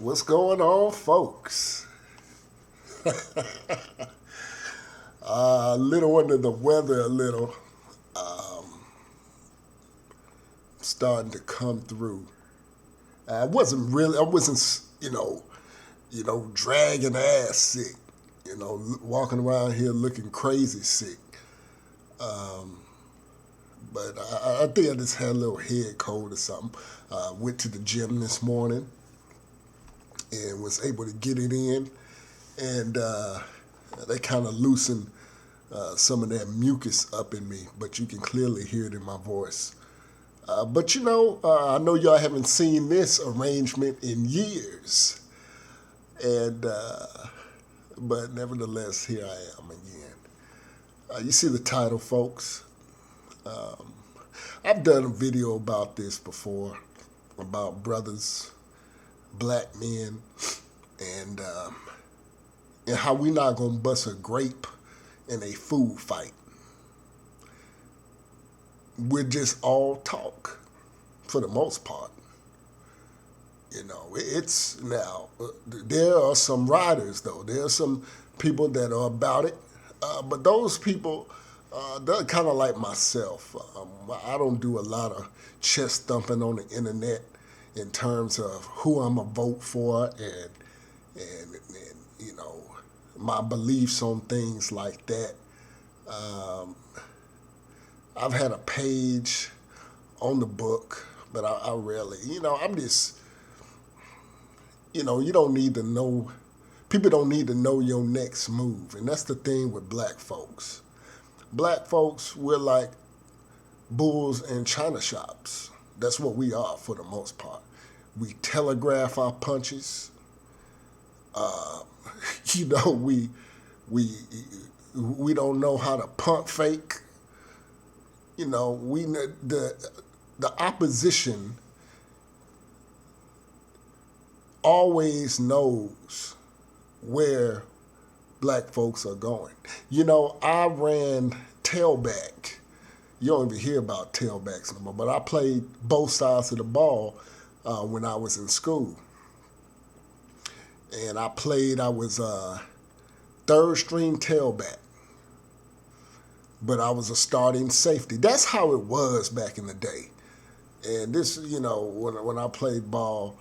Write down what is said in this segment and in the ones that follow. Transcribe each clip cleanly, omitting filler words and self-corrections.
What's going on, folks? A little under the weather, a little starting to come through. I wasn't, dragging ass sick. Walking around here looking crazy sick. But I think I just had a little head cold or something. Went to the gym this morning and was able to get it in, and they kind of loosened some of that mucus up in me, but you can clearly hear it in my voice. I know y'all haven't seen this arrangement in years, and but nevertheless, here I am again. You see the title, folks. I've done a video about this before, about brothers, black men, and how we not gonna bust a grape in a food fight. We're just all talk, for the most part. It's now, there are some riders, though. There are some people that are about it. But those people, they're kind of like myself. I don't do a lot of chest thumping on the internet in terms of who I'm going to vote for and my beliefs on things like that. I've had a page on the book, but I rarely, I'm just, you don't need to know, people don't need to know your next move. And that's the thing with black folks. Black folks, we're like bulls in china shops. That's what we are for the most part. We telegraph our punches. We don't know how to pump fake. The opposition always knows where black folks are going. I ran tailback. You don't even hear about tailbacks no more, but I played both sides of the ball when I was in school. And I was third string tailback, but I was a starting safety. That's how it was back in the day. And this, when I played ball,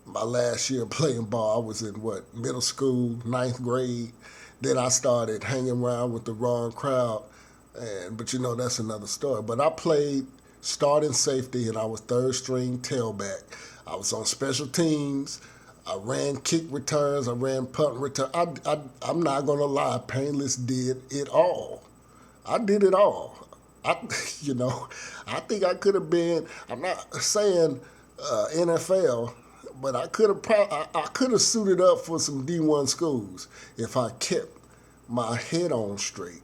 my last year playing ball, I was in middle school, ninth grade. Then I started hanging around with the wrong crowd, but that's another story. But I played starting safety, and I was third string tailback. I was on special teams. I ran kick returns. I ran punt return. I'm not gonna lie. Painless did it all. I did it all. I think I could have been. I'm not saying NFL, but I could have suited up for some D1 schools if I kept my head on straight.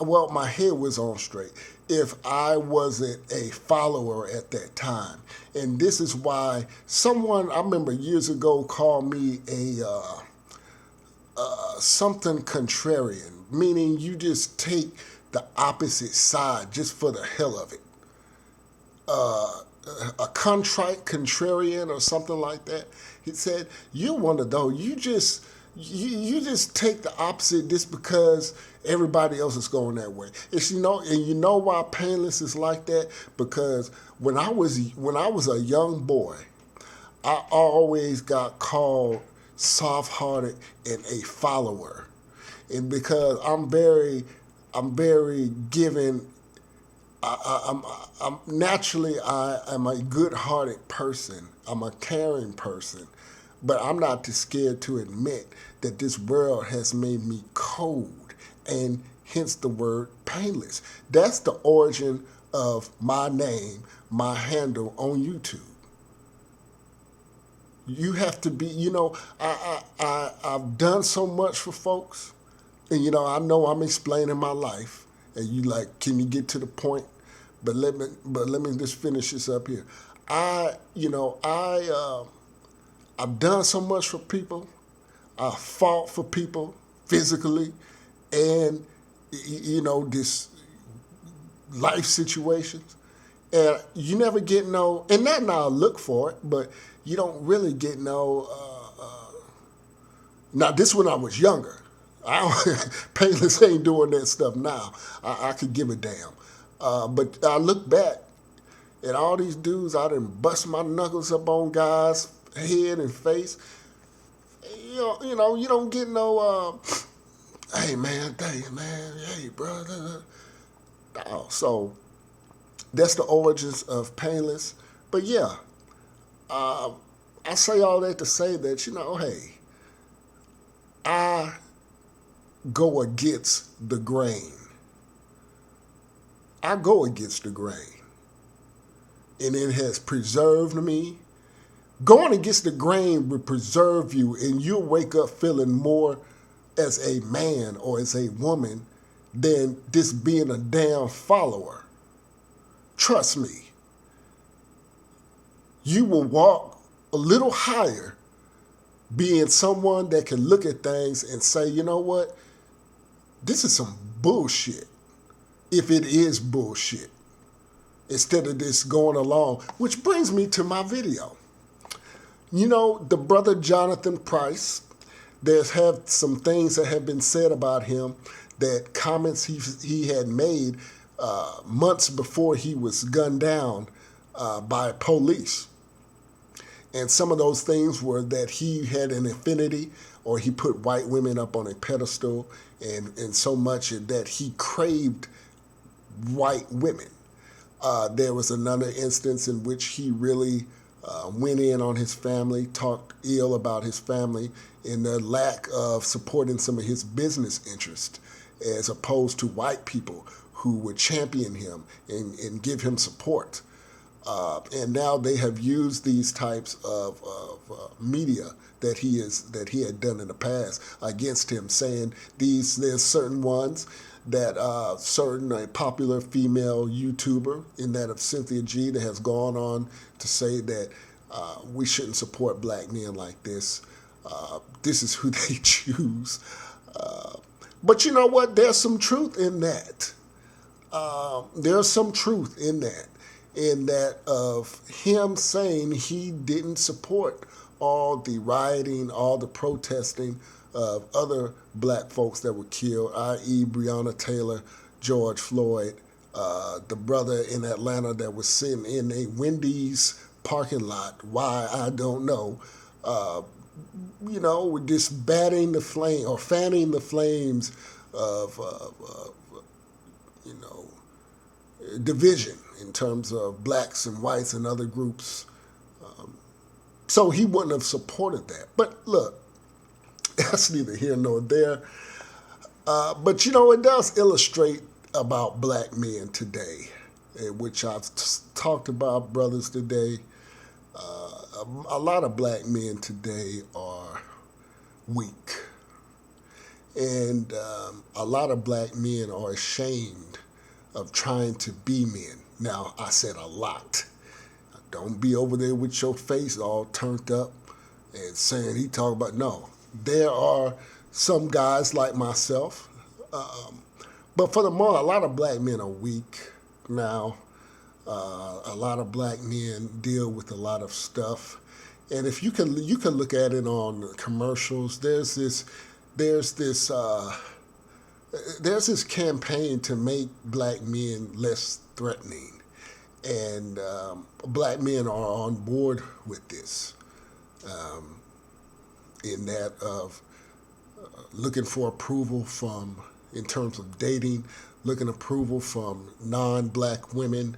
My head was on straight if I wasn't a follower at that time. And this is why someone, I remember years ago, called me a something contrarian, meaning you just take the opposite side just for the hell of it. A contrite contrarian or something like that. He said, "You're one of those. You just take the opposite just because everybody else is going that way." It's and why Painless is like that? Because when I was a young boy, I always got called soft-hearted and a follower, and because I'm very giving. I'm naturally I am a good-hearted person. I'm a caring person, but I'm not too scared to admit that this world has made me cold, and hence the word painless. That's the origin of my name, my handle on YouTube. You have to be, I've done so much for folks, and I know I'm explaining my life, and you like, can you get to the point? But let me just finish this up here. I've done so much for people. I fought for people physically, and this life situations, And you never get no, and not now look for it, but you don't really get no. Now this when I was younger. I don't, Payless ain't doing that stuff now. I could give a damn. But I look back at all these dudes, I done bust my knuckles up on guys' head and face. You don't get no. Hey man, hey brother. Oh, so that's the origins of Painless. But yeah, I say all that to say that hey, I go against the grain. I go against the grain, and it has preserved me. Going against the grain will preserve you, and you'll wake up feeling more as a man or as a woman than just being a damn follower. Trust me. You will walk a little higher being someone that can look at things and say, you know what? This is some bullshit. If it is bullshit. Instead of this going along. Which brings me to my video. The brother Jonathan Price, there's have some things that have been said about him, that comments he had made months before he was gunned down by police. And some of those things were that he had an affinity, or he put white women up on a pedestal, and so much that he craved white women. There was another instance in which he really went in on his family, talked ill about his family, and the lack of supporting some of his business interests, as opposed to white people who would champion him and give him support. And now they have used these types of media that he had done in the past against him, saying there's certain ones that a popular female YouTuber in that of Cynthia G that has gone on to say that we shouldn't support black men like this. This is who they choose. But you know what? There's some truth in that. There's some truth in that of him saying he didn't support all the rioting, all the protesting of other black folks that were killed, i.e. Breonna Taylor, George Floyd, the brother in Atlanta that was sitting in a Wendy's parking lot. Why, I don't know. Just batting the flame or fanning the flames of division in terms of blacks and whites and other groups. So he wouldn't have supported that. But look, that's neither here nor there. But it does illustrate about black men today, which I've talked about brothers today. A lot of black men today are weak. And a lot of black men are ashamed of trying to be men. Now, I said a lot. Don't be over there with your face all turned up and saying he talking about, no. There are some guys like myself. But for the most, a lot of black men are weak now. A lot of black men deal with a lot of stuff. And if you can look at it on commercials, there's this campaign to make black men less threatening. And black men are on board with this, in that of looking for approval in terms of dating, looking approval from non-black women,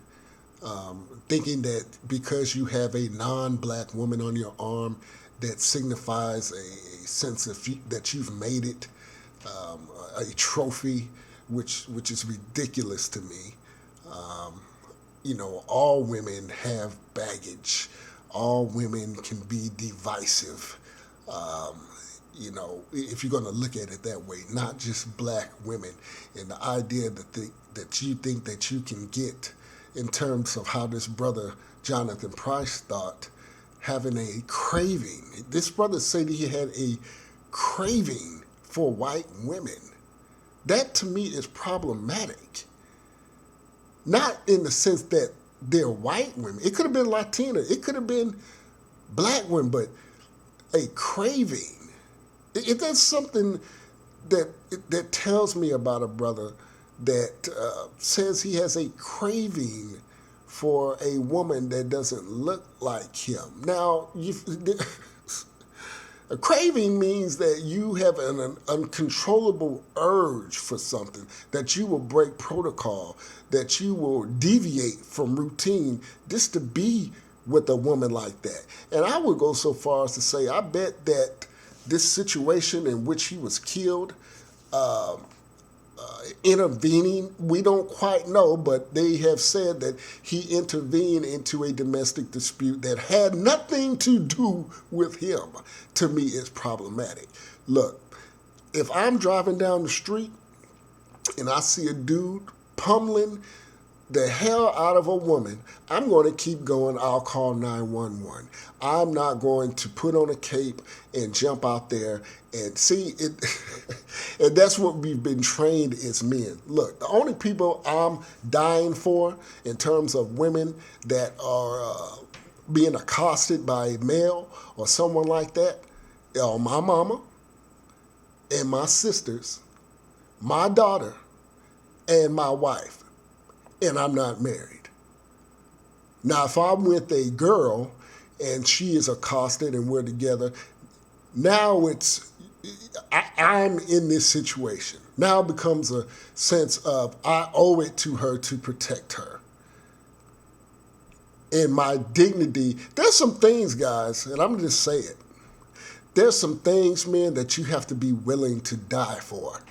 thinking that because you have a non-black woman on your arm, that signifies a sense of that you've made it, a trophy, which is ridiculous to me. All women have baggage. All women can be divisive. If you're going to look at it that way, not just black women, and the idea that you think that you can get in terms of how this brother Jonathan Price thought, having a craving. This brother said he had a craving for white women. That to me is problematic. Not in the sense that they're white women. It could have been Latina. It could have been black women, but a craving. If that's something that tells me about a brother that says he has a craving for a woman that doesn't look like him. Now, a craving means that you have an uncontrollable urge for something, that you will break protocol, that you will deviate from routine just to be with a woman like that. And I would go so far as to say, I bet that this situation in which he was killed, intervening, we don't quite know, but they have said that he intervened into a domestic dispute that had nothing to do with him. To me, it's problematic. Look, if I'm driving down the street and I see a dude pummeling the hell out of a woman, I'm going to keep going. I'll call 911. I'm not going to put on a cape and jump out there and see it. And that's what we've been trained as men. Look, the only people I'm dying for in terms of women that are being accosted by a male or someone like that are my mama and my sisters, my daughter, and my wife. And I'm not married. Now, if I'm with a girl and she is accosted and we're together, now I'm in this situation. Now it becomes a sense of I owe it to her to protect her. And my dignity, there's some things, guys, and I'm going to just say it. There's some things, men, that you have to be willing to die for,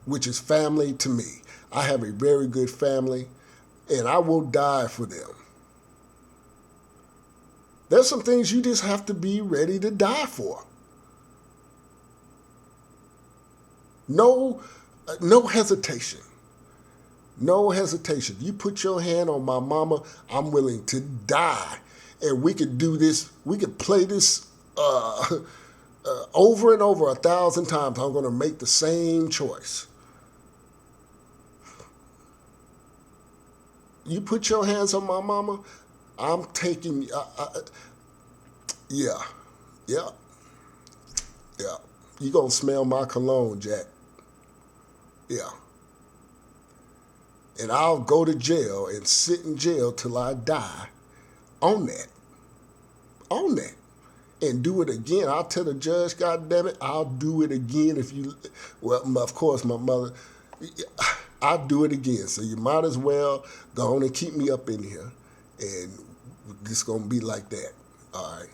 which is family to me. I have a very good family, and I will die for them. There's some things you just have to be ready to die for. No hesitation. No hesitation. You put your hand on my mama, I'm willing to die. And we could do this, we could play this over and over 1,000 times. I'm going to make the same choice. You put your hands on my mama, I'm taking, yeah. You're going to smell my cologne, Jack. Yeah. And I'll go to jail and sit in jail till I die on that. On that. And do it again. I'll tell the judge, God damn it, I'll do it again if you, well, of course, my mother, I'll do it again. So you might as well go on and keep me up in here. And it's going to be like that. All right.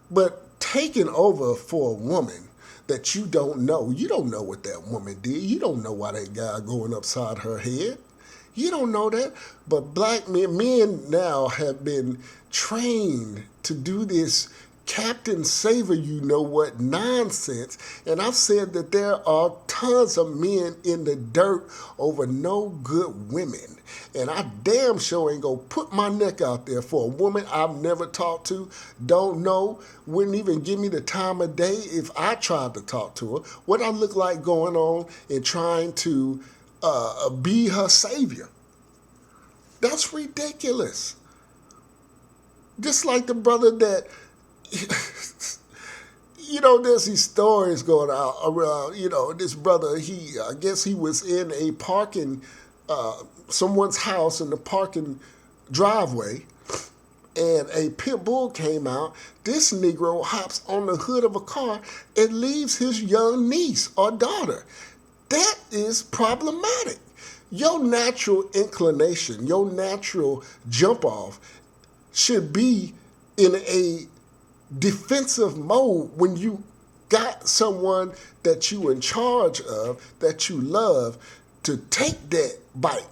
But taking over for a woman that you don't know what that woman did. You don't know why that guy going upside her head. You don't know that. But black men now have been trained to do this Captain Saver, you know what, nonsense. And I've said that there are tons of men in the dirt over no good women. And I damn sure ain't gonna put my neck out there for a woman I've never talked to, don't know, wouldn't even give me the time of day if I tried to talk to her. What I look like going on and trying to be her savior. That's ridiculous. Just like the brother that, there's these stories going out around, this brother, I guess he was in a parking, someone's house in the parking driveway, and a pit bull came out. This Negro hops on the hood of a car and leaves his young niece or daughter. That is problematic. Your natural inclination, your natural jump off should be in a defensive mode when you got someone that you in charge of, that you love, to take that bite.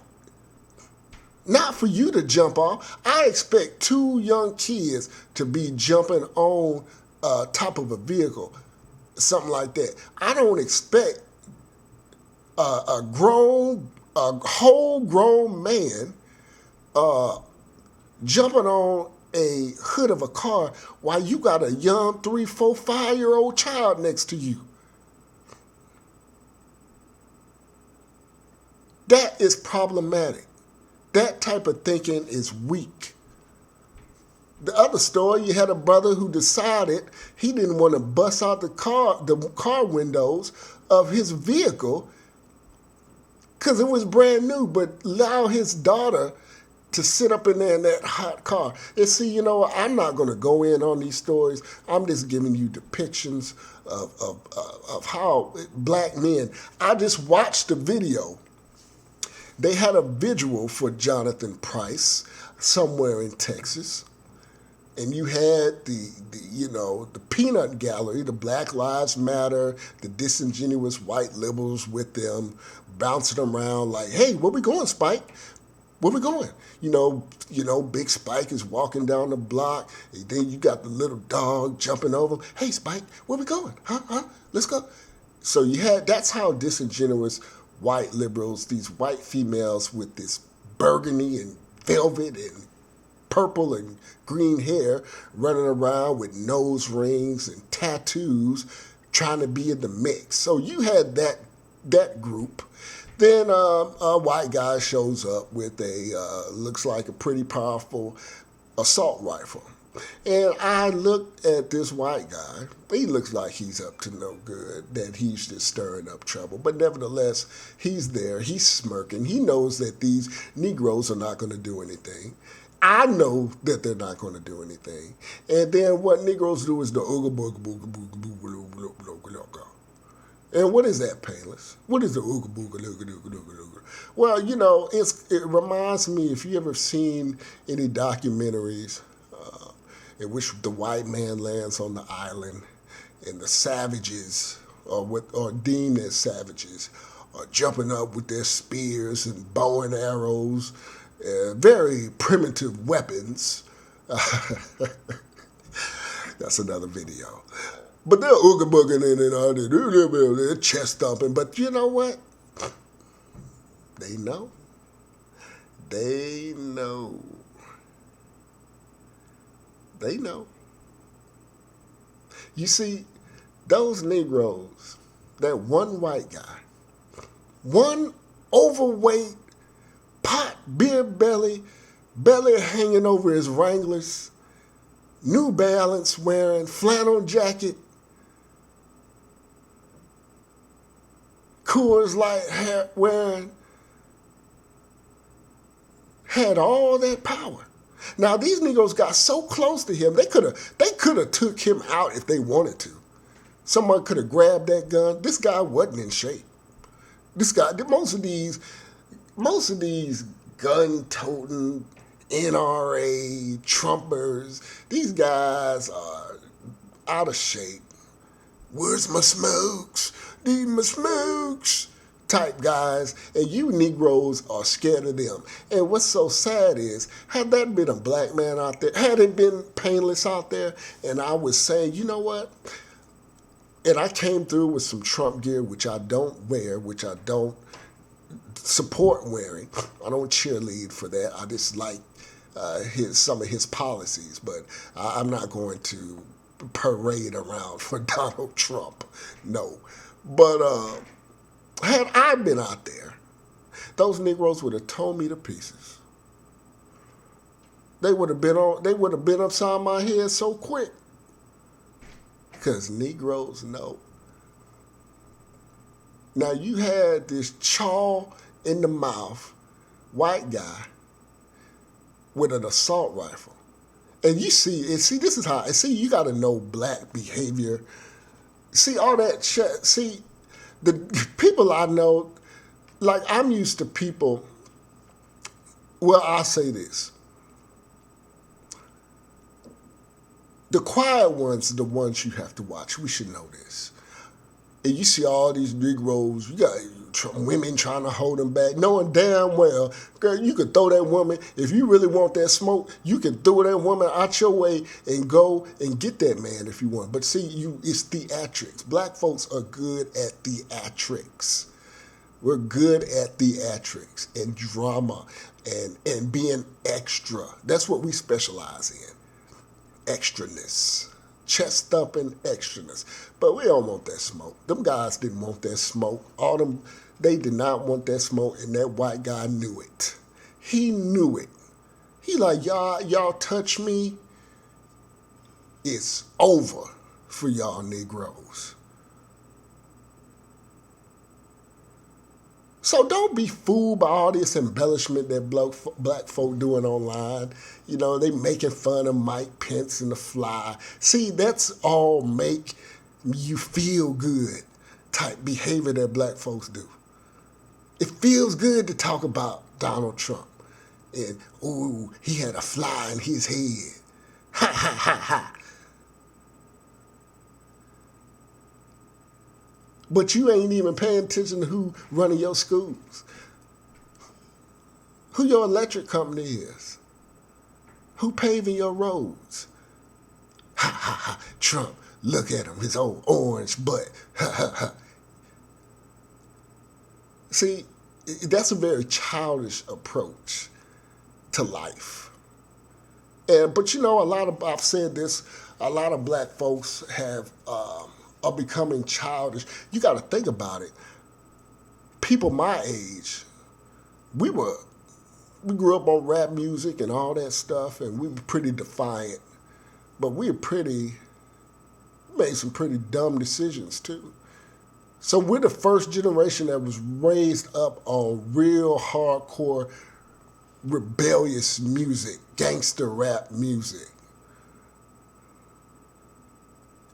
Not for you to jump off. I expect two young kids to be jumping on top of a vehicle, something like that. I don't expect a whole grown man jumping on a hood of a car while you got a young 3, 4, 5-year-old child next to you. That is problematic. That type of thinking is weak. The other story, you had a brother who decided he didn't want to bust out the car windows of his vehicle because it was brand new, but allow his daughter to sit up in there in that hot car. And see, you know, I'm not going to go in on these stories. I'm just giving you depictions of how black men. I just watched the video. They had a vigil for Jonathan Price somewhere in Texas. And you had the peanut gallery, the Black Lives Matter, the disingenuous white liberals with them bouncing around like, hey, where we going, Spike? Where we going? Big Spike is walking down the block. And then you got the little dog jumping over. Hey, Spike, where we going? Huh? Let's go. So that's how disingenuous white liberals, these white females with this burgundy and velvet and purple and green hair running around with nose rings and tattoos trying to be in the mix. So you had that group. Then a white guy shows up with looks like a pretty powerful assault rifle. And I looked at this white guy. He looks like he's up to no good, that he's just stirring up trouble. But nevertheless, he's there. He's smirking. He knows that these Negroes are not going to do anything. I know that they're not going to do anything. And then what Negroes do is the ooga booga booga booga booga booga booga booga. And what is that, Painless? What is the ooga booga booga booga booga? Well, it reminds me, if you ever seen any documentaries in which the white man lands on the island and the savages, or deemed as savages, are jumping up with their spears and bow and arrows, very primitive weapons. That's another video. But they're ooga booging in and all that, they're chest thumping. But you know what? They know. They know. They know. You see, those Negroes, that one white guy, one overweight, pot, beer belly hanging over his Wranglers, New Balance wearing, flannel jacket, Coors Light hat wearing, had all that power. Now these Negroes got so close to him, they could have took him out if they wanted to. Someone could have grabbed that gun. This guy wasn't in shape. This guy, most of these gun-toting NRA Trumpers, these guys are out of shape. Where's my smokes? Need my smokes type guys, and you Negroes are scared of them. And what's so sad is, had that been a black man out there, had it been Painless out there, and I was saying, you know what? And I came through with some Trump gear, which I don't wear, which I don't support wearing. I don't cheerlead for that. I just like some of his policies, but I'm not going to parade around for Donald Trump. No. But had I been out there, those Negroes would have torn me to pieces. They would have been upside my head so quick. Because Negroes know. Now you had this chaw in the mouth white guy with an assault rifle. And this is how, you got to know black behavior. See, all that shit. See, the people I know, like I'm used to people, well, I'll say this. The quiet ones are the ones you have to watch. We should know this. And you see all these Negroes, you got women trying to hold them back, knowing damn well, girl, you could throw that woman, if you really want that smoke, you can throw that woman out your way and go and get that man if you want. But see, it's theatrics. Black folks are good at theatrics. We're good at theatrics and drama and being extra. That's what we specialize in. Extraness. Chest thumping extraness. But we don't want that smoke. Them guys didn't want that smoke. They did not want that smoke, and that white guy knew it. He knew it. He like, y'all touch me, it's over for y'all Negroes. So don't be fooled by all this embellishment that black folk doing online. You know, they making fun of Mike Pence and the fly. See, that's all make you feel good type behavior that black folks do. It feels good to talk about Donald Trump. And, ooh, he had a fly in his head. Ha, ha, ha, ha. But you ain't even paying attention to who running your schools, who your electric company is, who paving your roads. Ha, ha, ha. Trump, look at him, his old orange butt. Ha, ha, ha. See, that's a very childish approach to life. But you know, I've said this, a lot of black folks are becoming childish. You got to think about it. People my age, we grew up on rap music and all that stuff, and we were pretty defiant. But we made some pretty dumb decisions too. So we're the first generation that was raised up on real hardcore, rebellious music, gangster rap music.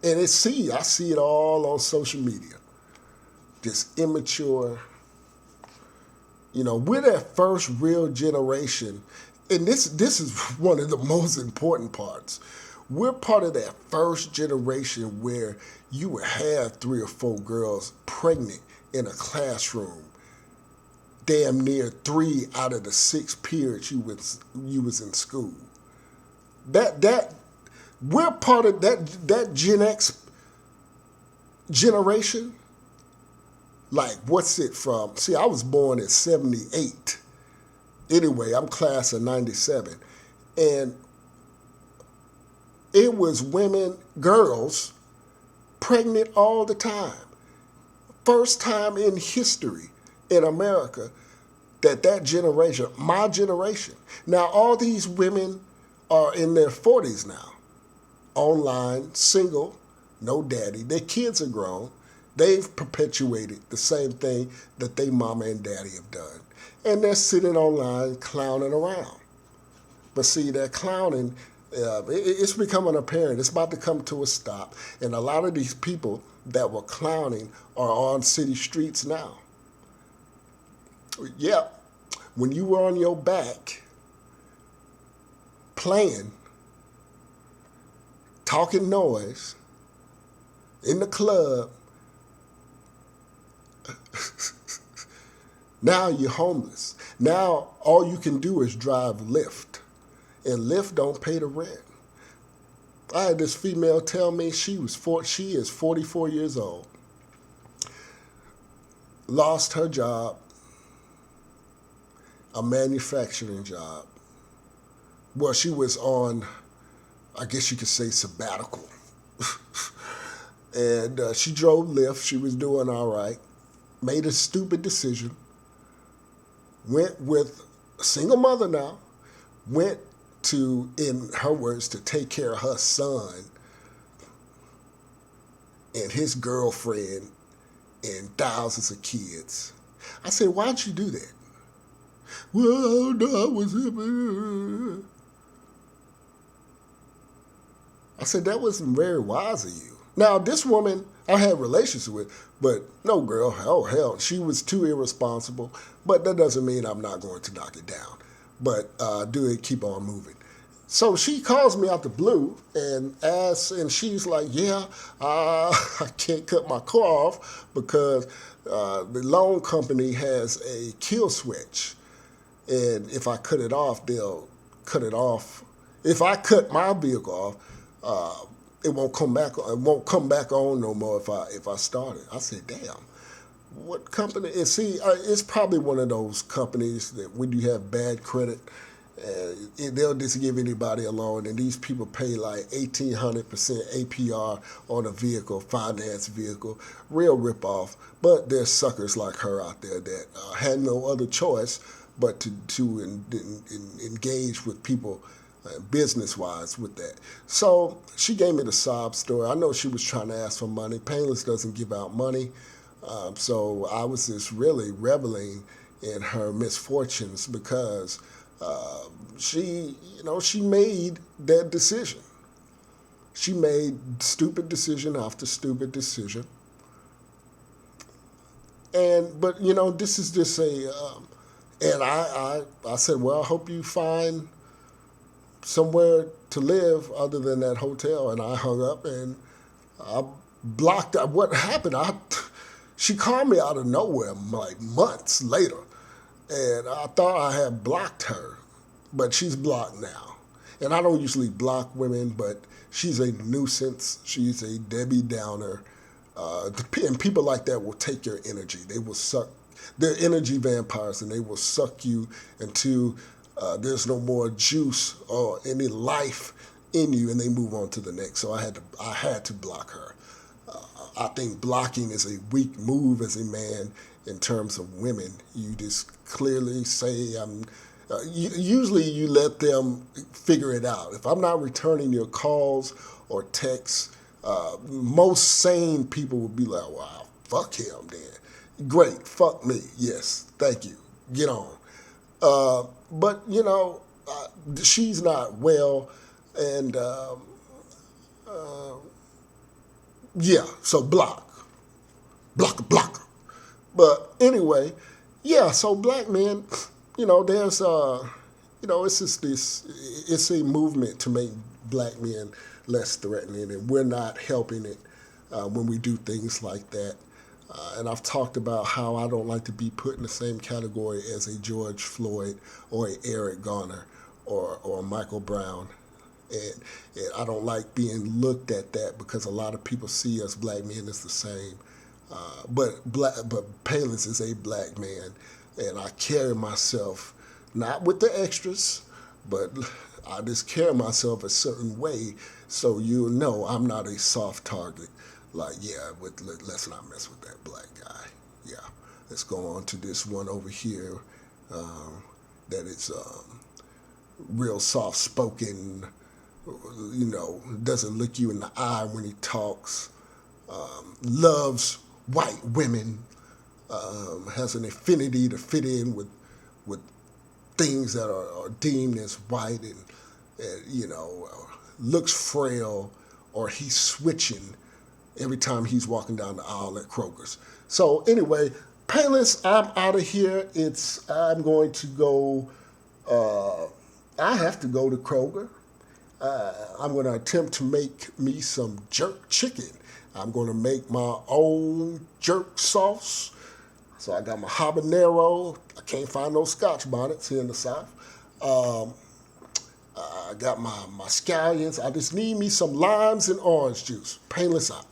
And I see it all on social media. This immature, we're that first real generation. And this is one of the most important parts. We're part of that first generation where you would have 3 or 4 girls pregnant in a classroom. Damn near 3 out of the 6 periods you was in school. We're part of that Gen X generation. Like, what's it from? See, I was born in 78. Anyway, I'm class of 97. And it was women, girls, pregnant all the time. First time in history in America that generation, my generation. Now, all these women are in their 40s now. Online, single, no daddy. Their kids are grown. They've perpetuated the same thing that they mama and daddy have done. And they're sitting online clowning around. But see, that clowning, it's becoming apparent. It's about to come to a stop. And a lot of these people that were clowning are on city streets now. Yeah, when you were on your back playing, talking noise in the club, now you're homeless. Now all you can do is drive Lyft, and Lyft don't pay the rent. I had this female tell me she is 44 years old, lost her job, a manufacturing job. Well, she was on, I guess you could say, sabbatical. And she drove Lyft. She was doing all right. Made a stupid decision. Went with a single mother now. Went to, in her words, to take care of her son and his girlfriend and thousands of kids. I said, why'd you do that? Well, no, I was... I said, that wasn't very wise of you. Now, this woman I had relations with, but no girl, oh hell, she was too irresponsible. But that doesn't mean I'm not going to knock it down. But do it, keep on moving. So she calls me out the blue and asks, and she's like, yeah, I can't cut my car off because the loan company has a kill switch. And if I cut it off, they'll cut it off. If I cut my vehicle off, it won't come back. It won't come back on no more if I start it. I said, damn, what company? And see, it's probably one of those companies that when you have bad credit, they'll just give anybody a loan, and these people pay like 1,800% APR on a vehicle, finance vehicle, real ripoff. But there's suckers like her out there that had no other choice but to engage with people business-wise with that. So she gave me the sob story. I know she was trying to ask for money. Painless doesn't give out money. So I was just really reveling in her misfortunes because she made that decision. She made stupid decision after stupid decision. But this is just and I said, well, I hope you find somewhere to live other than that hotel. And I hung up and I blocked out. What happened? She called me out of nowhere like months later. And I thought I had blocked her, but she's blocked now. And I don't usually block women, but she's a nuisance. She's a Debbie Downer. And people like that will take your energy. They will suck. They're energy vampires, and they will suck you until there's no more juice or any life in you, and they move on to the next. So I had to block her. I think blocking is a weak move as a man in terms of women. You just clearly say, usually you let them figure it out. If I'm not returning your calls or texts, most sane people would be like, wow, fuck him then. Great, fuck me. Yes, thank you. Get on. But, she's not well, and so block. But anyway, so black men, there's, it's just it's a movement to make black men less threatening, and we're not helping it when we do things like that. And I've talked about how I don't like to be put in the same category as a George Floyd or a Eric Garner or a Michael Brown. And I don't like being looked at that because a lot of people see us black men as the same. But Payless is a black man, and I carry myself not with the extras, but I just carry myself a certain way so you'll know I'm not a soft target. Like, let's not mess with that black guy. Yeah, let's go on to this one over here that is real soft-spoken, doesn't look you in the eye when he talks, loves white women, has an affinity to fit in with things that are deemed as white, and looks frail, or he's switching every time he's walking down the aisle at Kroger's. So anyway, Payless, I'm out of here. I'm going to go, I have to go to Kroger. I'm going to attempt to make me some jerk chicken. I'm going to make my own jerk sauce. So I got my habanero. I can't find no Scotch bonnets here in the South. I got my scallions. I just need me some limes and orange juice. Painless out.